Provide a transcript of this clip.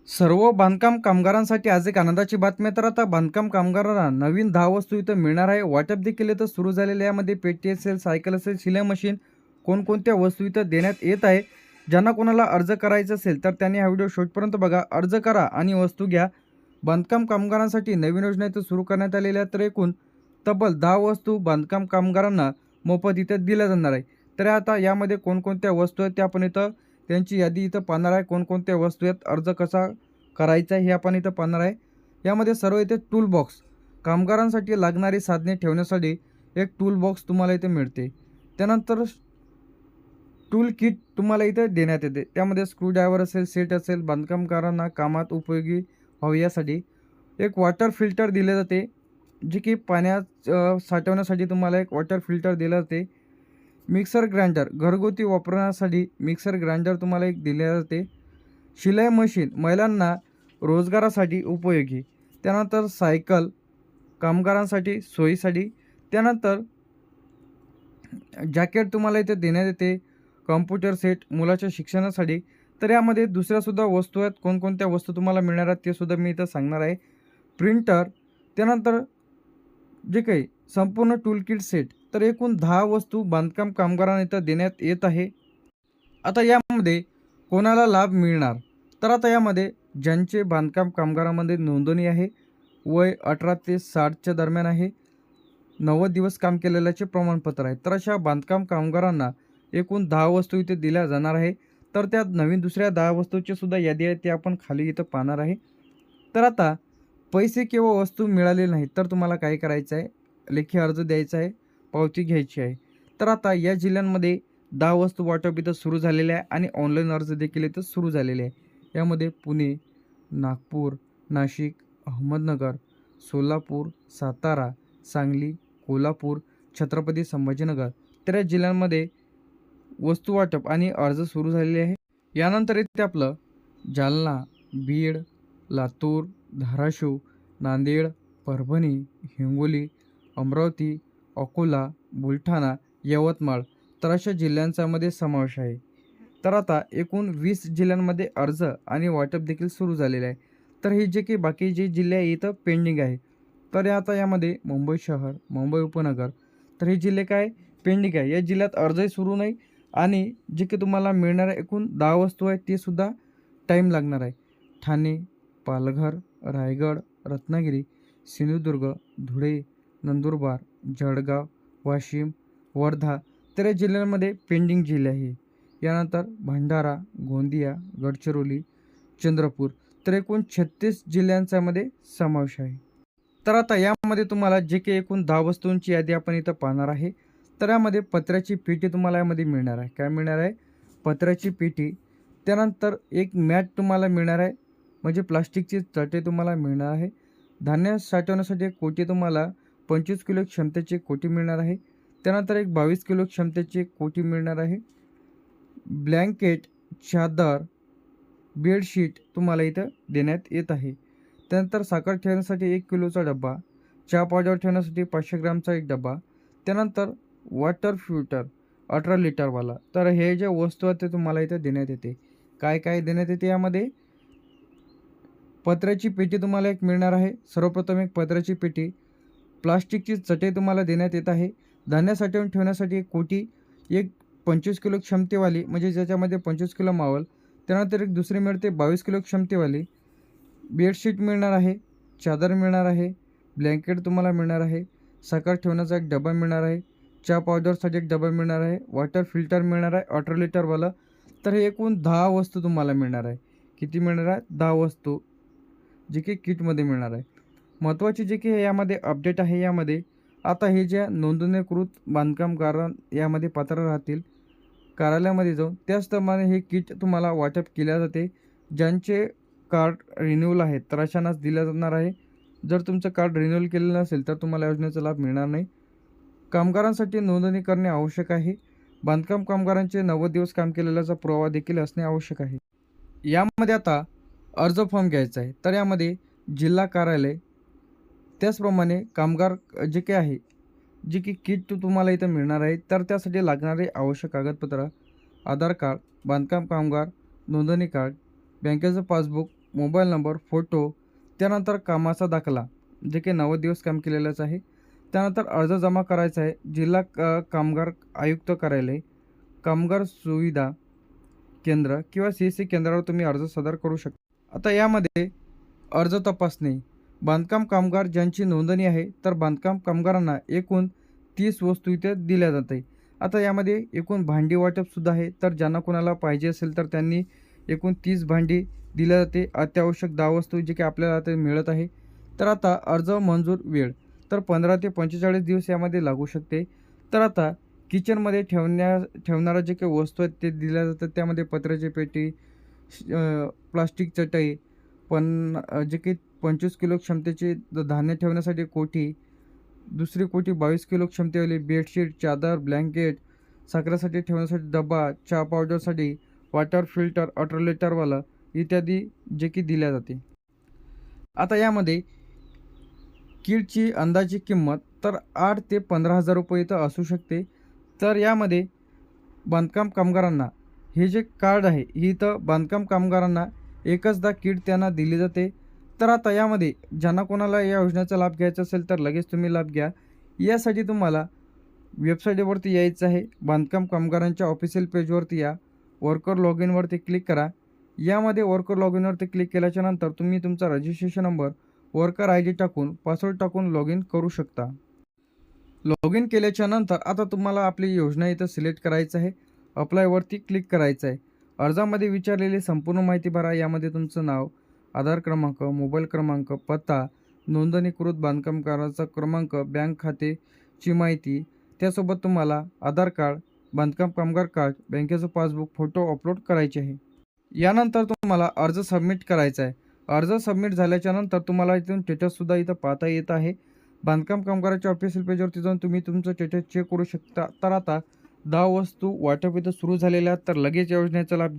सर्व बांधकाम कामगारांसाठी आज एक आनंदाची बातमी आहे. तर आता बांधकाम कामगारांना नवीन 10 वस्तू इथं मिळणार आहे. वाटप देखील इथं सुरू झालेले यामध्ये पेटी असेल, सायकल असेल, शिलाई मशीन, कोणकोणत्या वस्तू इथं देण्यात येत आहे. ज्यांना कोणाला अर्ज करायचा असेल तर त्यांनी हा व्हिडिओ शेवटपर्यंत बघा. अर्ज करा आणि वस्तू घ्या. बांधकाम कामगारांसाठी नवीन योजना इथं सुरू करण्यात आलेल्या आहेत. तर एकूण तब्बल 10 वस्तू बांधकाम कामगारांना मोफत इथं दिल्या जाणार आहे. तर आता यामध्ये कोणकोणत्या वस्तू आहेत ते आपण इथं त्यांची यादी इथं पाहणार आहे. कोणकोणत्या वस्तू आहेत, अर्ज कसा करायचा आहे हे आपण इथं पाहणार आहे. यामध्ये सर्व इथे टूल बॉक्स, कामगारांसाठी लागणारी साधने ठेवण्यासाठी एक टूल बॉक्स तुम्हाला इथे मिळते. त्यानंतर टूल किट तुम्हाला इथे देण्यात येते. त्यामध्ये स्क्रूड्रायव्हर असेल, सेट असेल, बांधकामकारांना कामात उपयोगी व्हावे यासाठी एक वॉटर फिल्टर दिले जाते, जे की पाण्यात साठवण्यासाठी तुम्हाला एक वॉटर फिल्टर दिलं जाते. मिक्सर ग्राइंडर, घरगुती वापरण्यासाठी मिक्सर ग्राइंडर तुम्हाला एक दिले जाते. शिलाई मशीन, महिलांना रोजगारासाठी उपयोगी. त्यानंतर सायकल, कामगारांसाठी सोयीसाठी. त्यानंतर जॅकेट तुम्हाला इथे देण्यात येते. कॉम्प्युटर सेट मुलाच्या शिक्षणासाठी. तर यामध्ये दुसऱ्यासुद्धा वस्तू आहेत. कोणकोणत्या वस्तू तुम्हाला मिळणार आहेत ते सुद्धा मी इथं सांगणार आहे. प्रिंटर, त्यानंतर जे काही संपूर्ण टूल किट सेट. तर एकूण 10 वस्तू बांधकाम कामगारांना इथं देण्यात येत आहे. आता यामध्ये कोणाला लाभ मिळणार? तर आता यामध्ये ज्यांचे बांधकाम कामगारामध्ये नोंदणी आहे, वय 18 ते 60च्या दरम्यान आहे, 90 दिवस काम केलेल्याचे प्रमाणपत्र आहे, तर अशा बांधकाम कामगारांना एकूण 10 वस्तू इथे दिल्या जाणार आहे. तर त्यात नवीन दुसऱ्या 10 वस्तूची सुद्धा यादी आहे, ते आपण खाली इथं पाहणार आहे. तर आता पैसे किंवा वस्तू मिळाले नाही तर तुम्हाला काय करायचं आहे? लेखी अर्ज द्यायचा आहे, पावती घ्यायची आहे. तर आता या जिल्ह्यांमध्ये 10 वस्तू वाटप इथं सुरू झालेले आहे आणि ऑनलाईन अर्ज देखील इथं सुरू झालेले आहे. यामध्ये पुणे, नागपूर, नाशिक, अहमदनगर, सोलापूर, सातारा, सांगली, कोल्हापूर, छत्रपती संभाजीनगर तर या जिल्ह्यांमध्ये वस्तू वाटप आणि अर्ज सुरू झालेले आहे. यानंतर इथे आपलं जालना, बीड, लातूर, धाराशिव, नांदेड, परभणी, हिंगोली, अमरावती, अकोला, बुलढाणा, यवतमाळ तर अशा जिल्ह्यांचा मध्ये समावेश आहे. तर आता एकूण 20 जिल्ह्यांमध्ये अर्ज आणि वाटप देखील सुरू झालेले आहे. तर हे जे काही बाकी जे जिल्हे आहे इथं पेंडिंग आहे. तर आता यामध्ये मुंबई शहर, मुंबई उपनगर तर हे जिल्हे काय पेंडिंग आहे. या जिल्ह्यात अर्जही सुरू नाही आणि जे काही तुम्हाला मिळणाऱ्या एकूण 10 वस्तू आहेत ते सुद्धा टाईम लागणार आहे. ठाणे, पालघर, रायगड, रत्नागिरी, सिंधुदुर्ग, धुळे, नंदुरबार, जळगाव, वाशिम, वर्धा तर या जिल्ह्यांमध्ये पेंडिंग जिल्हे आहे. यानंतर भंडारा, गोंदिया, गडचिरोली, चंद्रपूर तर एकूण 36 जिल्ह्यांचा मध्ये समावेश आहे. तर आता यामध्ये तुम्हाला जे काही एकूण 10 वस्तूंची यादी आपण इथं पाहणार आहे. तर यामध्ये पत्र्याची पेटी तुम्हाला यामध्ये मिळणार आहे. काय मिळणार आहे? पत्र्याची पेटी. त्यानंतर एक मॅट तुम्हाला मिळणार आहे, म्हणजे प्लास्टिकची चटे तुम्हाला मिळणार आहे. धान्य साठवण्यासाठी एक कोटी तुम्हाला 25 किलो क्षमतेची कोटी मिळणार आहे. त्यानंतर एक 22 किलो क्षमतेची एक कोटी मिळणार आहे. ब्लँकेट, चादर, बेडशीट तुम्हाला इथं देण्यात येत आहे. त्यानंतर साखर ठेवण्यासाठी 1 किलोचा डबा, चहा पावडर ठेवण्यासाठी 500 ग्रामचा एक डबा. त्यानंतर वॉटर फिल्टर 18 लिटरवाला. तर हे जे वस्तू आहेत ते तुम्हाला इथं देण्यात येते. काय काय देण्यात येते यामध्ये? पत्र्याची पेटी तुम्हाला एक मिळणार आहे. सर्वप्रथम एक पत्र्याची पेटी, प्लास्टिकची चटे तुम्हाला देण्यात येत आहे. धान्य साठवून ठेवण्यासाठी एक कोटी, एक 25 किलो क्षमतेवाली म्हणजे ज्याच्यामध्ये 25 किलो मावल. त्यानंतर एक दुसरी मिळते 22 किलो क्षमतेवाली. बेडशीट मिळणार आहे, चादर मिळणार आहे, ब्लँकेट तुम्हाला मिळणार आहे, साखर ठेवण्याचा एक डबा मिळणार आहे, चहा पावडरसाठी एक डबा मिळणार आहे, वॉटर फिल्टर मिळणार आहे 18 लिटरवाला. तर हे एकूण 10 वस्तू तुम्हाला मिळणार आहे. किती मिळणार आहे? 10 वस्तू जे की किटमध्ये मिळणार आहे. महत्त्वाची जे की यामध्ये अपडेट आहे, यामध्ये आता हे ज्या नोंदणीकृत बांधकामगार यामध्ये पात्र राहतील कार्यालयामध्ये जाऊन त्याचप्रमाणे हे किट तुम्हाला वाटप केल्या जाते. ज्यांचे कार्ड रिन्यूअल आहे तर अशांनाच दिल्या जाणार आहे. जर तुमचं कार्ड रिन्यूअल केलेलं नसेल तर तुम्हाला योजनेचा लाभ मिळणार नाही. कामगारांसाठी नोंदणी करणे आवश्यक आहे. बांधकाम कामगारांचे 90 दिवस काम केलेल्याचा पुरावा देखील असणे आवश्यक आहे. यामध्ये आता अर्ज फॉर्म घ्यायचा आहे. तर यामध्ये जिल्हा कार्यालय, त्याचप्रमाणे कामगार जे काही आहे, जे की किट तुम्हाला इथं मिळणार आहे. तर त्यासाठी लागणारे आवश्यक कागदपत्र: आधार कार्ड, बांधकाम कामगार नोंदणी कार्ड, बँकेचं पासबुक, मोबाईल नंबर, फोटो, त्यानंतर कामाचा दाखला, जे काही 90 दिवस काम केलेलंच आहे. त्यानंतर अर्ज जमा करायचा आहे जिल्हा कामगार आयुक्त कार्यालय, कामगार सुविधा केंद्र किंवा CSC केंद्रावर तुम्ही अर्ज सादर करू शकता. आता यामध्ये अर्ज तपासणी, बांधकाम कामगार ज्यांची नोंदणी आहे, तर बांधकाम कामगारांना एकूण 30 वस्तू इथे दिल्या जाते. आता यामध्ये एकूण भांडी वाटपसुद्धा आहे, तर ज्यांना कोणाला पाहिजे असेल तर त्यांनी एकूण 30 भांडी दिल्या जाते. अत्यावश्यक 10 वस्तू जे की आपल्याला ते मिळत आहे. तर आता अर्ज मंजूर वेळ, तर 15 ते 45 दिवस यामध्ये लागू शकते. तर आता किचनमध्ये ठेवणाऱ्या जे काही वस्तू आहेत ते दिल्या जातात. त्यामध्ये पत्र्याची पेटी, प्लास्टिक चटई, जे काही 25 किलो क्षमतेची धान्य ठेवण्यासाठी कोठी, दुसरी कोठी 22 किलो क्षमतेवाली, बेडशीट, चादर, ब्लँकेट, साखरेसाठी ठेवण्यासाठी डबा, चहा पावडरसाठी वॉटर फिल्टर 18 लिटरवाला इत्यादी जे की दिल्या जाते. आता यामध्ये किटची अंदाजी किंमत तर 8 ते 15,000 रुपये इथं असू शकते. तर यामध्ये बांधकाम कामगारांना हे जे कार्ड आहे, ही इथं बांधकाम कामगारांना एकचदा किट त्यांना दिली जाते. तर आता यामध्ये ज्यांना कोणाला या योजनेचा लाभ घ्यायचा असेल तर लगेच तुम्ही लाभ घ्या. यासाठी तुम्हाला वेबसाईटवरती यायचं आहे. बांधकाम कामगारांच्या ऑफिशियल पेजवरती या, वर्कर लॉग इनवरती क्लिक करा. यामध्ये वर्कर लॉग इनवरती क्लिक केल्याच्यानंतर तुम्ही तुमचा रजिस्ट्रेशन नंबर, वर्कर ID टाकून, पासवर्ड टाकून लॉग इन करू शकता. लॉग इन केल्याच्यानंतर आता तुम्हाला आपली योजना इथं सिलेक्ट करायचं आहे. अप्लायवरती क्लिक करायचं आहे. अर्जामध्ये विचारलेली संपूर्ण माहिती भरा. यामध्ये तुमचं नाव, आधार क्रमांक, मोबाईल क्रमांक, पत्ता, नोंदणीकृत बांधकामकाराचा क्रमांक, बँक खात्याची माहिती, त्यासोबत तुम्हाला आधार कार्ड, बांधकाम कामगार कार्ड, बँकेचं पासबुक, फोटो अपलोड करायचे आहे. यानंतर तुम्हाला अर्ज सबमिट करायचा आहे. अर्ज सबमिट झाल्याच्यानंतर तुम्हाला इथून स्टेटससुद्धा इथं पाहता येत आहे. बांधकाम कामगाराच्या ऑफिशियल पेजवरती जाऊन तुम्ही तुमचं स्टेटस चेक करू शकता. तर आता 10 वस्तू वाटप इथं सुरू झालेल्या आहेत. तर लगेच या योजनेचा लाभ घ्या.